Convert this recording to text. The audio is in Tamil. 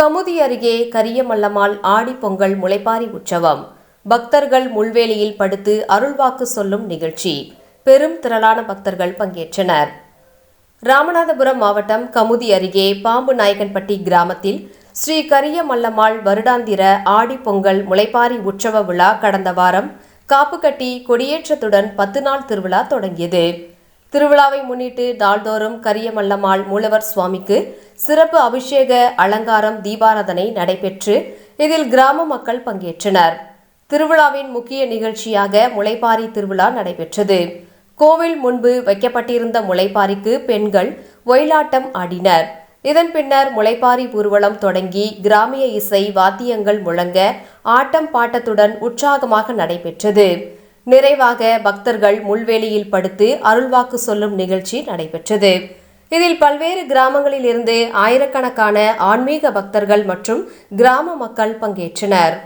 கமுதி அருகே கரியமல்லம்மாள் ஆடிப்பொங்கல் முளைப்பாரி உற்சவம். பக்தர்கள் முள்வேலியில் படுத்து அருள்வாக்கு சொல்லும் நிகழ்ச்சி. பெரும் திரளான பக்தர்கள் பங்கேற்றனர். ராமநாதபுரம் மாவட்டம் கமுதி அருகே பாம்புநாயக்கன்பட்டி கிராமத்தில் ஸ்ரீ கரியமல்லம்மாள் வருடாந்திர ஆடிப்பொங்கல் முளைப்பாரி உற்சவ விழா கடந்த வாரம் காப்புக்கட்டி கொடியேற்றத்துடன் 10 நாள் திருவிழா தொடங்கியது. திருவிழாவை முன்னிட்டு நாள்தோறும் கரியமல்லம்மாள் மூலவர் சுவாமிக்கு சிறப்பு அபிஷேக அலங்காரம் தீபாராதனை நடைபெற்று இதில் கிராம மக்கள் பங்கேற்றனர். திருவிழாவின் முக்கிய நிகழ்ச்சியாக முளைப்பாரி திருவிழா நடைபெற்றது. கோவில் முன்பு வைக்கப்பட்டிருந்த முளைப்பாரிக்கு பெண்கள் ஒயிலாட்டம் ஆடினர். இதன் பின்னர் முளைப்பாரி ஊர்வலம் தொடங்கி கிராமிய இசை வாத்தியங்கள் முழங்க ஆட்டம் பாட்டத்துடன் உற்சாகமாக நடைபெற்றது. நிறைவாக பக்தர்கள் முள்வேலியில் படுத்து அருள்வாக்கு சொல்லும் நிகழ்ச்சி நடைபெற்றது. இதில் பல்வேறு கிராமங்களில் இருந்து ஆயிரக்கணக்கான ஆன்மீக பக்தர்கள் மற்றும் கிராம மக்கள் பங்கேற்றனர்.